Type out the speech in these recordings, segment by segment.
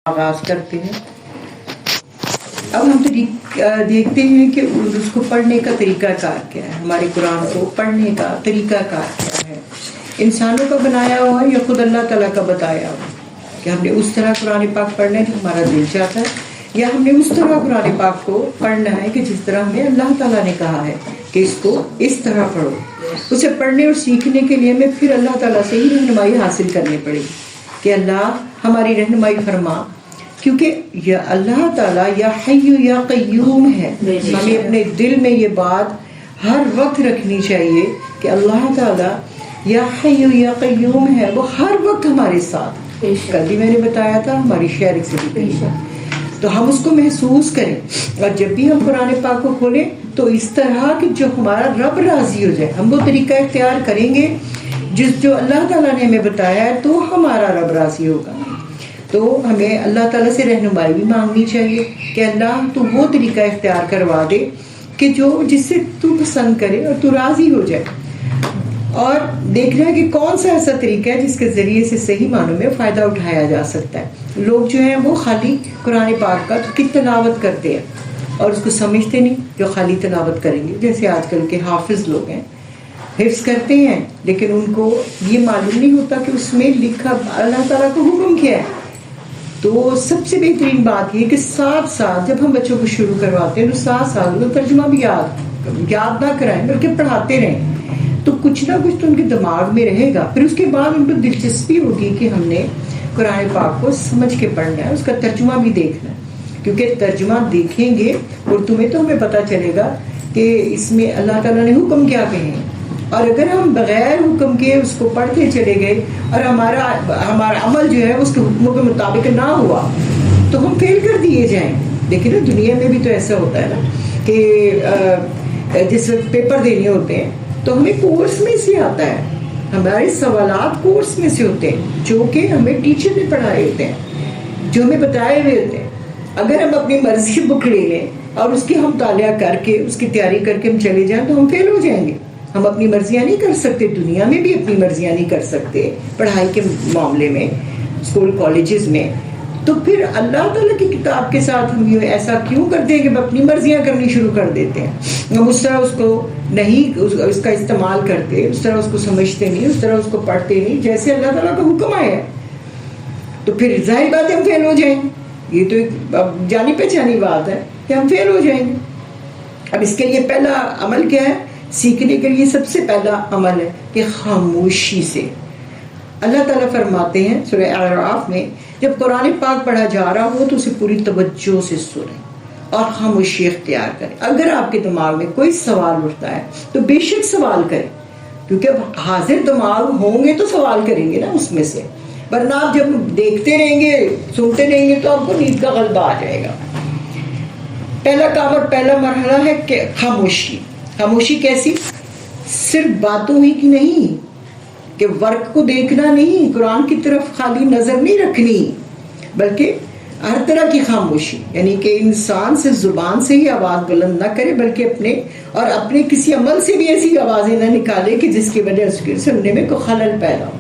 آغاز کرتے ہیں۔ اب ہم دیکھتے ہیں کہ اس کو پڑھنے کا طریقہ کار کیا ہے، ہمارے قرآن کو پڑھنے کا طریقہ کار کیا ہے، انسانوں کا بنایا ہوا ہے یا خود اللہ تعالیٰ کا بتایا ہوا کہ ہم نے اس طرح قرآن پاک پڑھنا ہے جو ہمارا دل چاہتا ہے، یا ہم نے اس طرح قرآن پاک کو پڑھنا ہے کہ جس طرح ہمیں اللہ تعالیٰ نے کہا ہے کہ اس کو اس طرح پڑھو۔ اسے پڑھنے اور سیکھنے کے لیے ہمیں پھر اللہ تعالیٰ سے ہی رہنمائی حاصل کرنی پڑے گی کہ اللہ ہماری رہنمائی فرما، کیونکہ یا اللہ تعالیٰ یا حی یا قیوم ہے۔ ہمیں اپنے دل میں یہ بات ہر وقت رکھنی چاہیے کہ اللہ تعالیٰ یا حی یا قیوم ہے، وہ ہر وقت ہمارے ساتھ۔ کل بھی میں نے بتایا تھا، ہماری شیئرنگ سے بھی تو ہم اس کو محسوس کریں، اور جب بھی ہم قرآن پاک کو کھولیں تو اس طرح کہ جو ہمارا رب راضی ہو جائے، ہم وہ طریقہ اختیار کریں گے جو اللہ تعالیٰ نے ہمیں بتایا ہے، تو ہمارا رب راضی ہوگا۔ تو ہمیں اللہ تعالیٰ سے رہنمائی بھی مانگنی چاہیے کہ اللہ تو وہ طریقہ اختیار کروا دے کہ جس سے تو پسند کرے اور تو راضی ہو جائے، اور دیکھنا ہے کہ کون سا ایسا طریقہ ہے جس کے ذریعے سے صحیح معنوں میں فائدہ اٹھایا جا سکتا ہے۔ لوگ جو ہیں وہ خالی قرآن پاک کی تلاوت کرتے ہیں اور اس کو سمجھتے نہیں، جو خالی تلاوت کریں گے، جیسے آج کل کے حافظ لوگ ہیں، حفظ کرتے ہیں لیکن ان کو یہ معلوم نہیں ہوتا کہ اس میں لکھا اللہ تعالیٰ کا حکم کیا ہے۔ تو سب سے بہترین بات یہ کہ ساتھ ساتھ جب ہم بچوں کو شروع کرواتے ہیں تو ساتھ ساتھ وہ ترجمہ بھی یاد نہ کرائیں بلکہ پڑھاتے رہیں، تو کچھ نہ کچھ تو ان کے دماغ میں رہے گا۔ پھر اس کے بعد ان کو دلچسپی ہوگی کہ ہم نے قرآن پاک کو سمجھ کے پڑھنا ہے، اس کا ترجمہ بھی دیکھنا ہے، کیونکہ ترجمہ دیکھیں گے اردو میں تو ہمیں پتہ چلے گا کہ اس میں اللہ تعالیٰ نے حکم کیا کہے ہیں۔ اور اگر ہم بغیر حکم کے اس کو پڑھتے چلے گئے اور ہمارا عمل جو ہے اس کے حکموں کے مطابق نہ ہوا تو ہم فیل کر دیے جائیں۔ لیکن نا دنیا میں بھی تو ایسا ہوتا ہے نا کہ جس وقت پیپر دینے ہوتے ہیں تو ہمیں کورس میں سے آتا ہے، ہمارے سوالات کورس میں سے ہوتے ہیں جو کہ ہمیں ٹیچر نے پڑھائے ہوتے ہیں، جو ہمیں بتائے ہوئے ہوتے ہیں۔ اگر ہم اپنی مرضی بک لے لیں اور اس کی ہم مطالعہ کر کے اس کی تیاری کر کے ہم چلے جائیں تو ہم فیل ہو جائیں گے۔ ہم اپنی مرضیاں نہیں کر سکتے، دنیا میں بھی اپنی مرضیاں نہیں کر سکتے پڑھائی کے معاملے میں، اسکول کالجز میں۔ تو پھر اللہ تعالیٰ کی کتاب کے ساتھ ہم یہ ایسا کیوں کرتے ہیں کہ ہم اپنی مرضیاں کرنی شروع کر دیتے ہیں؟ ہم اس طرح اس کو نہیں اس کا استعمال کرتے، اس طرح اس کو سمجھتے نہیں، اس طرح اس کو پڑھتے نہیں جیسے اللہ تعالیٰ کا حکم آیا ہے، تو پھر ظاہر بات ہے ہم فیل ہو جائیں گے۔ یہ تو ایک جانی پہچانی بات ہے کہ ہم فیل ہو جائیں گے۔ اب اس کے لیے پہلا عمل کیا ہے؟ سیکھنے کے لیے سب سے پہلا عمل ہے کہ خاموشی سے۔ اللہ تعالیٰ فرماتے ہیں سورہ اعراف میں، جب قرآن پاک پڑھا جا رہا ہو تو اسے پوری توجہ سے سنیں اور خاموشی اختیار کریں۔ اگر آپ کے دماغ میں کوئی سوال اٹھتا ہے تو بے شک سوال کریں، کیونکہ اب حاضر دماغ ہوں گے تو سوال کریں گے نا اس میں سے، ورنہ آپ جب دیکھتے رہیں گے سنتے رہیں گے تو آپ کو نیند کا غلبہ آ جائے گا۔ پہلا کام اور پہلا مرحلہ ہے کہ خاموشی۔ خاموشی کیسی؟ صرف باتوں ہی کی نہیں، کہ ورک کو دیکھنا نہیں، قرآن کی طرف خالی نظر نہیں رکھنی، بلکہ ہر طرح کی خاموشی، یعنی کہ انسان سے زبان سے ہی آواز بلند نہ کرے بلکہ اپنے کسی عمل سے بھی ایسی آوازیں نہ نکالے کہ جس کی وجہ سے سننے میں کوئی خلل پیدا ہو۔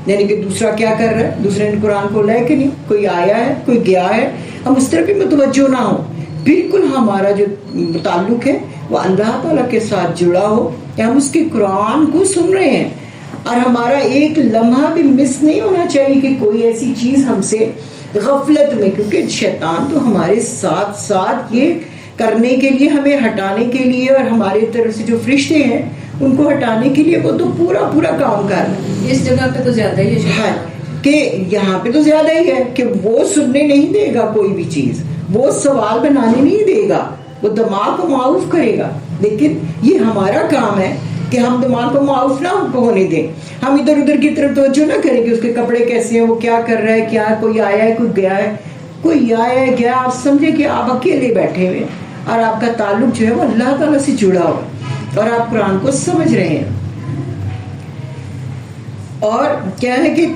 یعنی کہ دوسرا کیا کر رہا ہے، دوسرے نے قرآن کو لے کہ نہیں، کوئی آیا ہے کوئی گیا ہے، ہم اس طرح بھی متوجہ نہ ہوں، بالکل ہمارا جو تعلق ہے وہ اللہ تعالیٰ کے ساتھ جڑا ہو، کہ ہم اس کے قرآن کو سن رہے ہیں، اور ہمارا ایک لمحہ بھی مس نہیں ہونا چاہیے کہ کوئی ایسی چیز ہم سے غفلت میں، کیونکہ شیطان تو ہمارے ساتھ ساتھ یہ کرنے کے لیے، ہمیں ہٹانے کے لیے، اور ہمارے طرف سے جو فرشتے ہیں ان کو ہٹانے کے لیے وہ تو پورا کام کر رہا ہے۔ اس جگہ پہ تو زیادہ ہی ہے کہ یہاں پہ تو زیادہ ہی ہے کہ وہ سننے نہیں دے گا کوئی بھی چیز، وہ سوال بنانے نہیں دے گا، وہ دماغ کو معاف کرے گا، لیکن یہ ہمارا کام ہے کہ ہم دماغ کو معاف نہ ہونے دیں، ہم ادھر ادھر کی طرف توجہ نہ کریں کہ اس کے کپڑے کیسے ہیں، وہ کیا کر رہا ہے، کیا کوئی آیا ہے کوئی گیا ہے، کوئی آیا ہے گیا، آپ سمجھے کہ آپ اکیلے بیٹھے ہوئے اور آپ کا تعلق جو ہے وہ اللہ تعالیٰ سے جڑا ہوا اور آپ قرآن کو سمجھ رہے ہیں۔ اور کیا ہے کہ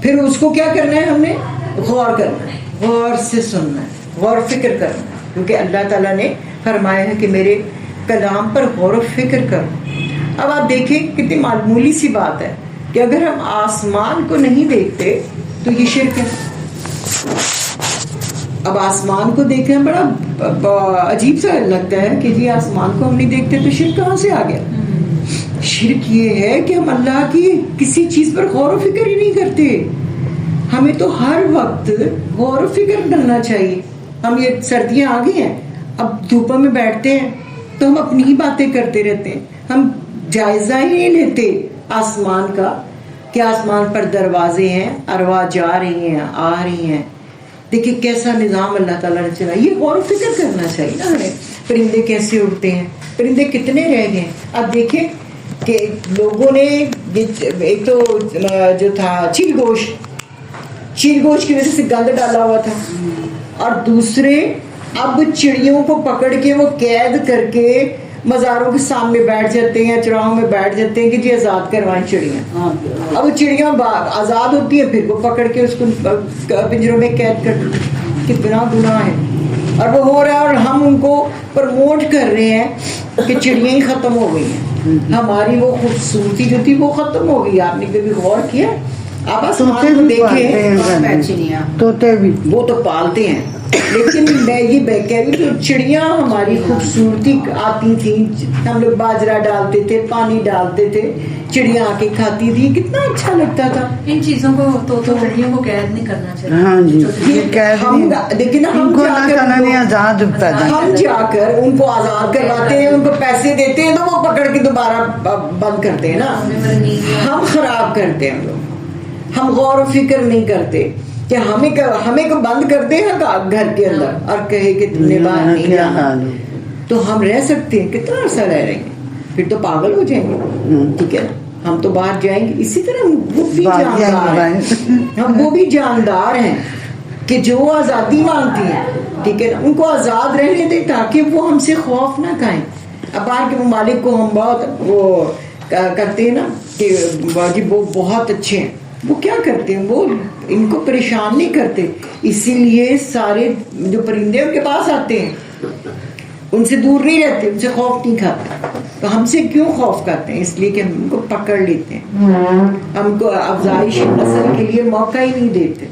پھر اس کو کیا کرنا ہے، ہم نے غور کرنا ہے، غور سے سننا ہے، غور فکر کرنا ہے، کیونکہ اللہ تعالیٰ نے فرمایا ہے کہ میرے کلام پر غور و فکر کرو۔ اب آپ دیکھیں کتنی معمولی سی بات ہے کہ اگر ہم آسمان کو نہیں دیکھتے تو یہ شرک ہے. اب آسمان کو دیکھنا بڑا عجیب سا لگتا ہے کہ جی آسمان کو ہم نہیں دیکھتے تو شرک کہاں سے آ گیا. شرک یہ ہے کہ ہم اللہ کی کسی چیز پر غور و فکر ہی نہیں کرتے. ہمیں تو ہر وقت غور و فکر کرنا چاہیے. ہم یہ سردیاں آ گئی ہیں, اب دھوپوں میں بیٹھتے ہیں تو ہم اپنی ہی باتیں کرتے رہتے ہیں, ہم جائزہ ہی نہیں لیتے آسمان کا کہ آسمان پر دروازے ہیں, ارواح جا رہی ہیں آ رہی ہیں. دیکھیں کیسا نظام اللہ تعالیٰ نے چلا, یہ غور و فکر کرنا چاہیے نا ہمیں. پرندے کیسے اڑتے ہیں, پرندے کتنے رہ گئے. اب دیکھیں کہ لوگوں نے ایک تو جو تھا چیل گوشت کی وجہ سے گند ڈالا ہوا تھا, اور دوسرے اب چڑیوں کو پکڑ کے وہ قید کر کے مزاروں کے سامنے بیٹھ جاتے ہیں, چراہوں میں بیٹھ جاتے ہیں کہ جی آزاد کروائیں چڑیاں. اب وہ چڑیاں آزاد ہوتی ہیں پھر وہ پکڑ کے اس کو پنجروں میں قید کر, کتنا گناہ ہے. اور وہ ہو رہا ہے اور ہم ان کو پروموٹ کر رہے ہیں کہ چڑیاں ہی ختم ہو گئی ہیں, ہماری وہ خوبصورتی جو تھی وہ ختم ہو گئی. آپ نے کبھی غور کیا؟ آپ آسمان کو دیکھیں, طوطے بھی وہ تو پالتے ہیں, لیکن میں یہ کہہ رہی ہوں چڑیاں ہماری خوبصورتی آتی تھیں, ہم لوگ باجرہ ڈالتے تھے, پانی ڈالتے تھے, چڑیاں آ کے کھاتی تھی, کتنا اچھا لگتا تھا. ان چیزوں کو تو چڑیوں کو قید نہیں کرنا چاہیے. ہاں جی, ہم لیکن ہم جا کر ان کو آزاد کرواتے ہیں, ان کو پیسے دیتے ہیں تو وہ پکڑ کے دوبارہ بند کرتے ہیں نا. ہم خراب کرتے ہیں لوگ, ہم غور و فکر نہیں کرتے کہ ہمیں کو بند کرتے ہیں گھر کے اندر اور کہے کہ تم نے باہر نہیں جانا. تو ہم رہ سکتے ہیں, کتنا عرصہ رہ رہے ہیں, پھر تو پاگل ہو جائیں گے. ٹھیک ہے نا, ہم تو باہر جائیں گے. اسی طرح وہ بھی جاندار ہیں, ہم وہ بھی جاندار ہیں کہ جو آزادی مانگتی ہیں, ٹھیک ہے نا, ان کو آزاد رہنے دیں تاکہ وہ ہم سے خوف نہ کھائیں. اب باہر کے ممالک کو ہم بہت وہ کرتے ہیں نا کہ وہ بہت اچھے ہیں, وہ کیا کرتے ہیں, وہ ان کو پریشان نہیں کرتے, اسی لیے سارے جو پرندے ان کے پاس آتے ہیں, ان سے دور نہیں رہتے, ان سے خوف نہیں کھاتے. تو ہم سے کیوں خوف کرتے ہیں؟ اس لیے کہ ہم ان کو پکڑ لیتے ہیں, ہم کو افزائش نسل کے لیے موقع ہی نہیں دیتے.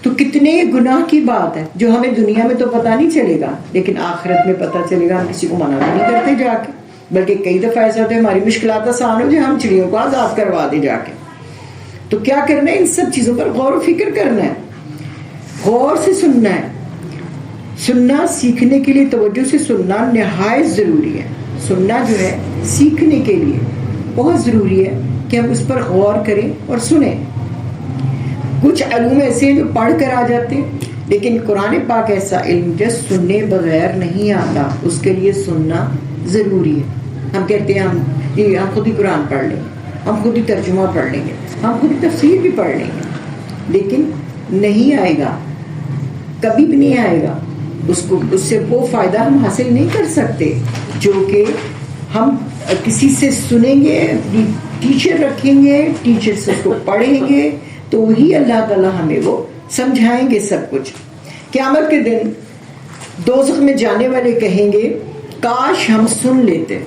تو کتنے گناہ کی بات ہے جو ہمیں دنیا میں تو پتہ نہیں چلے گا, لیکن آخرت میں پتہ چلے گا. ہم کسی کو منع بھی نہیں کرتے جا کے, بلکہ کئی دفعہ ایسا ہوتا ہے ہماری مشکلات آسان ہو جائے, ہم چڑیوں کو آزاد کروا دیں جا کے. تو کیا کرنا ہے, ان سب چیزوں پر غور و فکر کرنا ہے, غور سے سننا ہے. سننا سیکھنے کے لیے توجہ سے سننا نہایت ضروری ہے. سننا جو ہے سیکھنے کے لیے بہت ضروری ہے کہ ہم اس پر غور کریں اور سنیں. کچھ علوم ایسے ہیں جو پڑھ کر آ جاتے ہیں, لیکن قرآن پاک ایسا علم جو سننے بغیر نہیں آتا, اس کے لیے سننا ضروری ہے. ہم کہتے ہیں ہم خود ہی قرآن پڑھ لیں گے, ہم خود ہی ترجمہ پڑھ لیں گے, ہم خود ہی تفسیر بھی پڑھ لیں گے, لیکن نہیں آئے گا, کبھی بھی نہیں آئے گا. اس سے وہ فائدہ ہم حاصل نہیں کر سکتے جو کہ ہم کسی سے سنیں گے, اپنی ٹیچر رکھیں گے, ٹیچر سے اس کو پڑھیں گے, تو وہی اللہ تعالیٰ ہمیں وہ سمجھائیں گے سب کچھ. قیامت کے دن دوزخ میں جانے والے کہیں گے کاش ہم سن لیتے.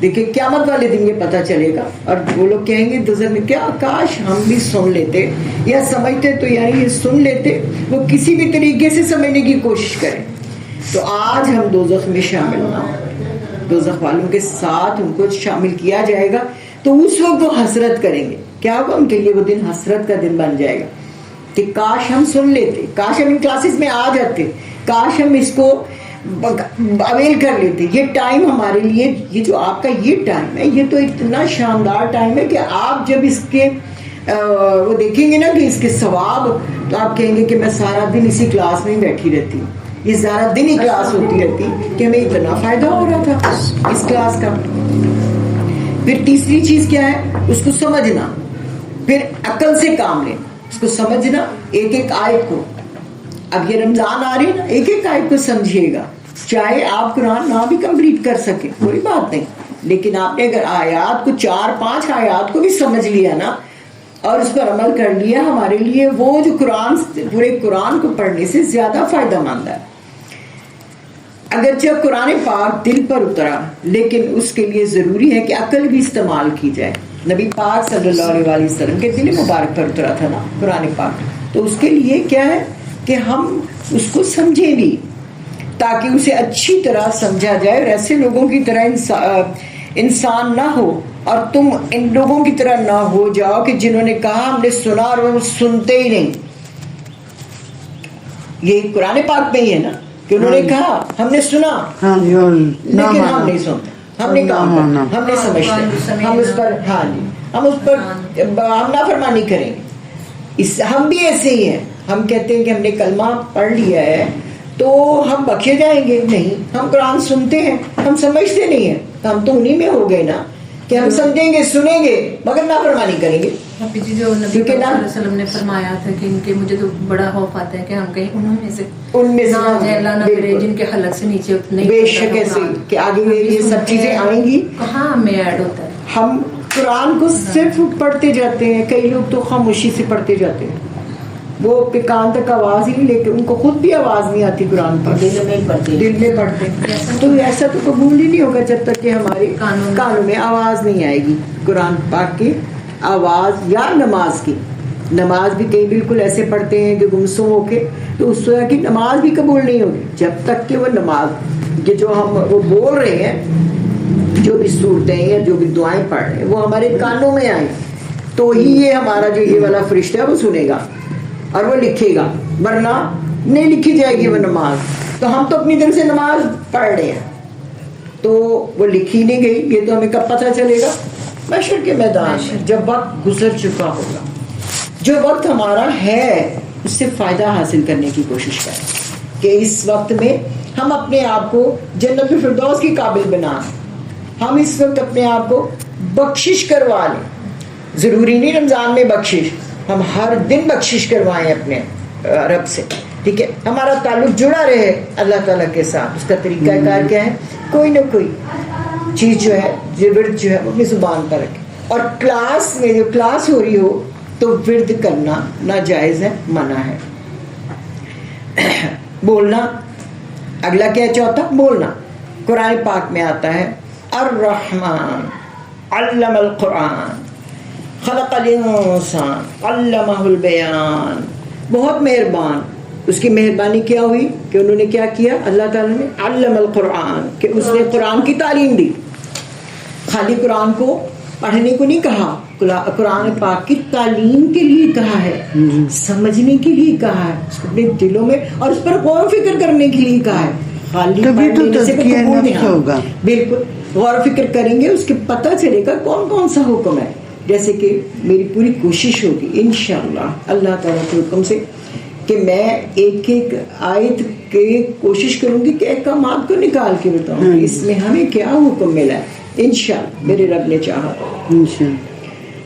دیکھیں قیامت والے دن یہ پتہ چلے گا, اور وہ لوگ کہیں گے دوزخ میں کیا کاش ہم بھی سن لیتے یا سمجھتے, تو یعنی یہ سن لیتے, وہ کسی بھی طریقے سے سمجھنے کی کوشش کریں. تو آج ہم دوزخ میں شامل نہ ہوں, دوزخ والوں کے ساتھ ان کو شامل کیا جائے گا. تو اس وقت وہ حسرت کریں گے, کیا ہوگا ان کے لیے, وہ دن حسرت کا دن بن جائے گا کہ کاش ہم سن لیتے, کاش ہم ان کلاسز میں آ جاتے, کاش ہم اس کو اویل کر لیتے. یہ ٹائم ہمارے لیے, یہ جو آپ کا یہ ٹائم ہے, یہ تو اتنا شاندار ٹائم ہے کہ آپ جب اس کے وہ دیکھیں گے نا کہ اس کے ثواب, تو آپ کہیں گے کہ میں سارا دن اسی کلاس میں ہی بیٹھی رہتی ہوں, یہ سارا دن ہی کلاس ہوتی رہتی کہ ہمیں اتنا فائدہ ہو رہا تھا اس کلاس کا. پھر تیسری چیز کیا ہے, اس کو سمجھنا. پھر عقل سے کام لیں, اس کو سمجھنا, ایک ایک آیت کو. اب یہ رمضان آ رہی ہے نا, ایک ایک آیت کو سمجھیے گا, چاہے آپ قرآن نہ بھی کمپلیٹ کر سکیں کوئی بات نہیں, لیکن آپ نے اگر آیات کو 4-5 آیات کو بھی سمجھ لیا نا اور اس پر عمل کر لیا, ہمارے لیے وہ جو قرآن, پورے قرآن کو پڑھنے سے زیادہ فائدہ مند ہے. اگرچہ قرآن پاک دل پر اترا, لیکن اس کے لیے ضروری ہے کہ عقل بھی استعمال کی جائے. نبی پاک صلی اللہ علیہ وسلم کے دل مبارک پر اترا تھا نا قرآن پاک. تو اس کے لیے کیا ہے کہ ہم اس کو سمجھیں بھی تاکہ اسے اچھی طرح سمجھا جائے. اور ایسے لوگوں کی طرح انسان نہ ہو اور تم ان لوگوں کی طرح نہ ہو جاؤ کہ جنہوں نے کہا ہم نے سنا اور وہ سنتے ہی نہیں. یہ قرآن پاک میں ہی ہے نا کہ انہوں نے کہا ہم نے سنا لیکن ہم نہیں سنتے, ہم نہیں کام کرتے, ہم نہیں سمجھتے, ہم اس پر ہم اس پر ہم نافرمانی کریں گے. ہم بھی ایسے ہی ہیں. ہم کہتے ہیں کہ ہم نے کلمہ پڑھ لیا ہے تو ہم بخشے جائیں گے. نہیں, ہم قرآن سنتے ہیں, ہم سمجھتے نہیں ہیں. ہم تو انہی میں ہو گئے نا کہ ہم سمجھیں گے سنیں گے مگر نافرمانی کریں گے. جو نبی صلی اللہ علیہ وسلم نے فرمایا تھا کہ ان کے مجھے تو بڑا خوف آتا ہے کہ ہم کہیں ان میں سے اللہ نہ کرے جن کے حلق سے نیچے نہیں. بے شک ایسے کہ آگے یہ سب چیزیں آئیں گی. کہاں ہمیں ایڈ ہوتا ہے. ہم قرآن کو صرف پڑھتے جاتے ہیں. کئی لوگ تو خاموشی سے پڑھتے جاتے ہیں, وہ کان تک آواز ہی نہیں لے کے, ان کو خود بھی آواز نہیں آتی قرآن پر, دل میں پڑھتے ہیں. تو ایسا تو قبول ہی نہیں ہوگا جب تک کہ ہمارے کانوں میں آواز نہیں آئے گی قرآن پاک کی آواز. یا نماز کی, نماز بھی کئی بالکل ایسے پڑھتے ہیں کہ گمسم ہو کے, تو اس طرح کی نماز بھی قبول نہیں ہوگی جب تک کہ وہ نماز کہ جو ہم وہ بول رہے ہیں, جو بھی صورتیں یا جو بھی دعائیں پڑھ رہے ہیں وہ ہمارے کانوں میں آئیں تو ہی یہ ہمارا جو یہ والا فرشتہ ہے وہ سنے گا اور وہ لکھے گا, ورنہ نہیں لکھی جائے گی وہ نماز. تو ہم تو اپنی دل سے نماز پڑھ رہے ہیں تو وہ لکھی نہیں گئی. یہ تو ہمیں کب پتہ چلے گا؟ محشر کے میدان میں, جب وقت گزر چکا ہوگا. جو وقت ہمارا ہے اس سے فائدہ حاصل کرنے کی کوشش کریں کہ اس وقت میں ہم اپنے آپ کو جنت الفردوس کی قابل بنائیں. ہم اس وقت اپنے آپ کو بخشش کروا لیں. ضروری نہیں رمضان میں بخشش, ہم ہر دن بخشش کروائیں اپنے رب سے. ٹھیک ہے, ہمارا تعلق جڑا رہے اللہ تعالیٰ کے ساتھ. اس کا طریقہ کار کیا ہے؟ کوئی نہ کوئی چیز جو ہے ورد جو ہے وہ اپنی زبان پر رکھے. اور کلاس میں جو کلاس ہو رہی ہو تو ورد کرنا ناجائز ہے, منع ہے. بولنا, اگلا کیا چوتھا بولنا. قرآن پاک میں آتا ہے الرحمن علم القرآن خلق الانسان علمہ البیان. بہت مہربان. اس کی مہربانی کیا ہوئی کہ انہوں نے کیا کیا؟ اللہ تعالیٰ نے علم القرآن, کہ اس نے قرآن کی تعلیم دی. خالی قرآن کو پڑھنے کو نہیں کہا, قرآن پاک کی تعلیم کے لیے کہا ہے, سمجھنے کے لیے کہا ہے, اس کو اپنے دلوں میں اور اس پر غور و فکر کرنے کے لیے کہا ہے. خالی پڑھنے سے نہیں ہوگا. بالکل غور و فکر کریں گے اس کے پتہ چلے گا کون کون سا حکم ہے. جیسے کہ میری پوری کوشش ہوگی انشاءاللہ اللہ تعالیٰ کے حکم سے کہ میں ایک ایک آیت کے کوشش کروں گی کہ احکامات کو نکال کے بتاؤں اس میں ہمیں کیا حکم ملا ہے. انشاءاللہ میرے رب نے چاہا.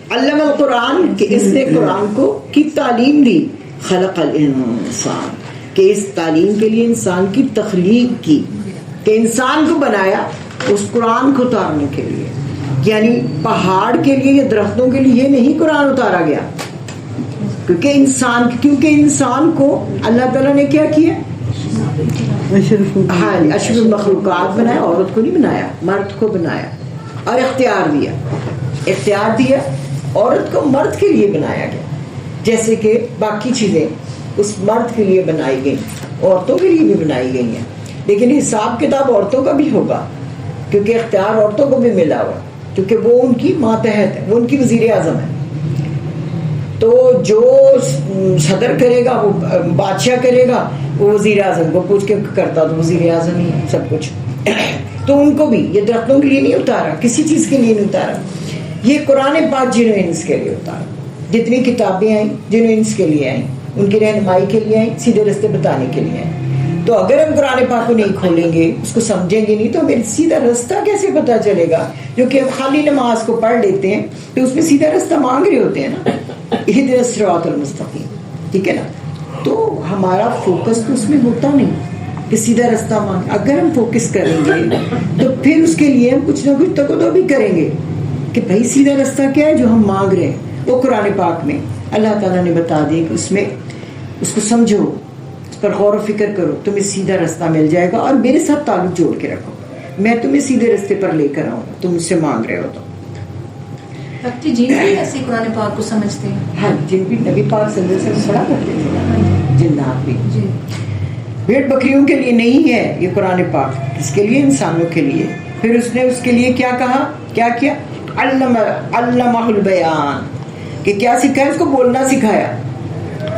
علم القرآن, کہ اس نے قرآن کو کی تعلیم دی. خلق الانسان, کہ اس تعلیم کے لیے انسان کی تخلیق کی, کہ انسان کو بنایا اس قرآن کو اتارنے کے لیے. یعنی پہاڑ کے لیے یا درختوں کے لیے نہیں قرآن اتارا گیا, کیونکہ انسان کو اللہ تعالیٰ نے کیا کیا؟ ہاں, اشرف المخلوقات بنایا. عورت کو نہیں بنایا, مرد کو بنایا اور اختیار دیا. عورت کو مرد کے لیے بنایا گیا, جیسے کہ باقی چیزیں اس مرد کے لیے بنائی گئی, عورتوں کے لیے بھی بنائی گئی ہیں. لیکن حساب کتاب عورتوں کا بھی ہوگا کیونکہ اختیار عورتوں کو بھی ملا ہوا, کیونکہ وہ ان کی ماتحت ہے, وہ ان کی وزیر اعظم ہے. تو جو صدر کرے گا وہ بادشاہ کرے گا, وہ وزیر اعظم کو پوچھ کے کرتا تو وزیر اعظم ہی سب کچھ. تو ان کو بھی یہ درختوں کے لیے نہیں اتارا, کسی چیز کے لیے نہیں اتارا. یہ قرآن پاک جنوینس کے لیے اتارا. جتنی کتابیں آئیں جنوینس کے لیے آئیں, ان کی رہنمائی کے لیے آئیں, سیدھے راستے بتانے کے لیے آئیں. تو اگر ہم قرآن پاک کو نہیں کھولیں گے, اس کو سمجھیں گے نہیں, تو ہمیں سیدھا راستہ کیسے پتہ چلے گا؟ جو کہ ہم خالی نماز کو پڑھ لیتے ہیں تو اس میں سیدھا راستہ مانگ رہے ہوتے ہیں نا, اہدنا الصراط المستقیم. ٹھیک ہے نا, تو ہمارا فوکس تو اس میں ہوتا نہیں کہ سیدھا راستہ مانگ. اگر ہم فوکس کریں گے تو پھر اس کے لیے ہم کچھ نہ کچھ تقدو بھی کریں گے کہ بھائی سیدھا راستہ کیا ہے جو ہم مانگ رہے ہیں. وہ قرآن پاک میں اللہ تعالیٰ نے بتا دی کہ اس میں اس کو سمجھو, اس پر غور و فکر کرو, تمہیں سیدھا راستہ مل جائے گا. اور میرے ساتھ تعلق جوڑ کے رکھو, میں تمہیں سیدھے راستے پر لے کر آؤں, تم مجھ سے مانگ رہے ہو تو. ڈاکٹر جن بھی ایسے قرآن پاک کو سمجھتے ہیں؟ ہاں جن بھی نبی پاک صلی اللہ علیہ وسلم پڑھا کرتے تھے جنات بھی. جی. بھیڑ بکریوں کے لیے نہیں ہے یہ قرآن پاک, اس کے لیے انسانوں کے لیے. پھر اس نے اس کے لیے کیا کہا, کیا کیا, علمہ البیان, کہ کیا سکھایا, اس کو بولنا سکھایا.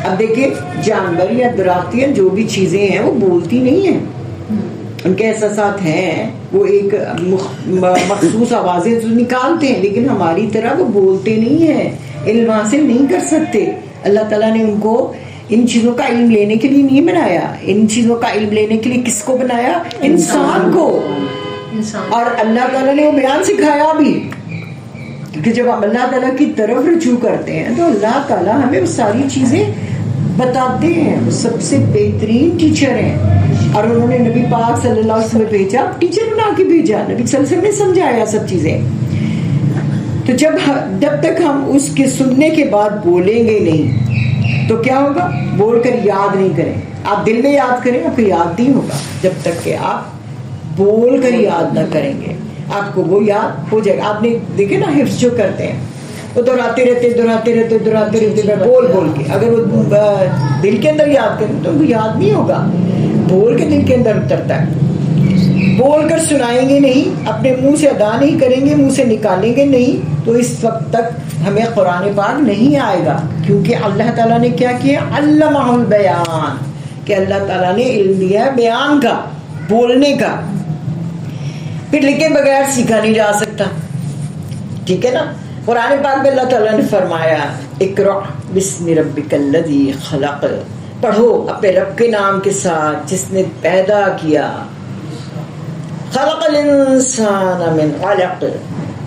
اب دیکھیں جانور یا درخت یا جو بھی چیزیں ہیں وہ بولتی نہیں ہیں, ان کے احساسات ہیں, وہ ایک مخصوص آوازیں نکالتے ہیں, لیکن ہماری طرح وہ بولتے نہیں ہیں, علم حاصل نہیں کر سکتے. اللہ تعالیٰ نے ان کو ان چیزوں کا علم لینے کے لیے نہیں بنایا. ان چیزوں کا علم لینے کے لیے کس کو بنایا, انسان کو. اور اللہ تعالیٰ نے وہ بیان سکھایا بھی, کیونکہ جب ہم اللہ تعالیٰ کی طرف رجوع کرتے ہیں تو اللہ تعالیٰ ہمیں وہ ساری چیزیں بتاتے ہیں. وہ سب سے بہترین ٹیچر ہیں, اور انہوں نے نبی پاک صلی اللہ علیہ وسلم بھیجا, ٹیچر بنا کے بھیجا. نبی صلی اللہ علیہ وسلم نے سمجھایا سب چیزیں. تو جب تک ہم اس کے سننے کے بعد بولیں گے نہیں تو کیا ہوگا, بول کر یاد نہیں کریں. آپ دل میں یاد کریں, آپ کو یاد نہیں ہوگا جب تک کہ آپ بول کر یاد نہ کریں گے. آپ کو وہ یاد ہو جائے گا. آپ نے دیکھے نا حفظ جو کرتے ہیں, وہ دہراتے رہتے بول بول کے. اگر وہ دل کے اندر یاد کریں تو وہ یاد نہیں ہوگا. بول کے دل کے اندر اترتا ہے. بول کر سنائیں گے نہیں, اپنے منہ سے ادا نہیں کریں گے, منہ سے نکالیں گے نہیں, تو اس وقت تک ہمیں قرآن پاک نہیں آئے گا. کیونکہ اللہ تعالیٰ نے کیا کیا, علمہ البیان, کہ اللہ تعالیٰ نے علم دیا ہے بیان کا, بولنے کا. پھر لکھے بغیر سیکھا نہیں جا سکتا, ٹھیک ہے نا. قرآن پاک میں اللہ تعالیٰ نے فرمایا اقرأ بسم ربک الذی خلق, پڑھو اپنے رب کے نام کے ساتھ جس نے پیدا کیا. خلق الانسان من علق,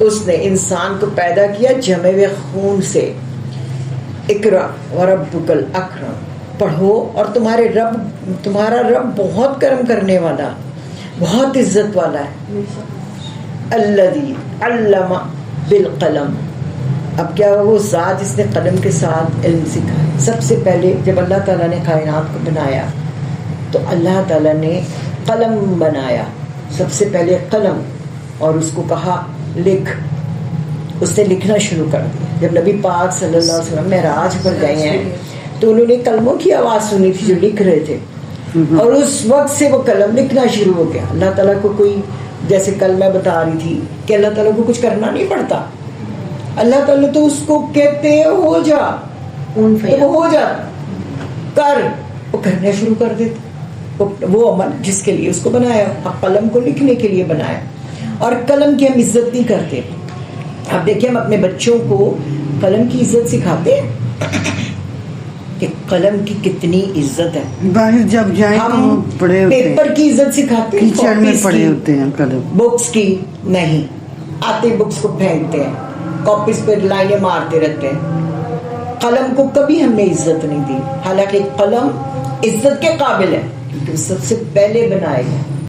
اس نے انسان کو پیدا کیا جمے ہوئے خون سے. اقرأ وربک الاکرم, پڑھو اور تمہارا رب بہت کرم کرنے والا, بہت عزت والا ہے. الذی علم بالقلم, اب کیا وہ ذات جس نے قلم کے ساتھ علم سکھایا. سب سے پہلے جب اللہ تعالیٰ نے کائنات کو بنایا تو اللہ تعالیٰ نے قلم بنایا, سب سے پہلے قلم, اور اس کو کہا لکھ. اس نے لکھنا شروع کر دیا. جب نبی پاک صلی اللہ علیہ وسلم معراج پر گئے ہیں تو انہوں نے کلموں کی آواز سنی تھی جو لکھ رہے تھے, اور اس وقت سے وہ قلم لکھنا شروع ہو گیا. اللہ تعالیٰ کو کوئی, جیسے کل میں بتا رہی تھی کہ اللہ تعالیٰ کو کچھ کرنا نہیں پڑتا. اللہ تعالیٰ تو اس کو کہتے ہیں ہو جا, وہ ہو جا, کر, وہ کرنا شروع کر دیتے. وہ عمل جس کے لیے اس کو بنایا, قلم کو لکھنے کے لیے بنایا. اور قلم کی ہم عزت نہیں کرتے. اب دیکھیں ہم اپنے بچوں کو قلم کی عزت سکھاتے ہیں کہ قلم کی کتنی عزت ہے. باہر جب جائیں ہم پیپر کی عزت سکھاتے ہیں, ٹیچر میں پڑے ہوتے ہیں قلم, بکس کی نہیں. آتے بکس کو پھینکتے ہیں, کاپیز پہ لائنیں مارتے رہتے ہیں. قلم کو کبھی ہم نے عزت نہیں دی, حالانکہ قلم عزت کے قابل ہے کیونکہ سب سے پہلے بنائے گئے.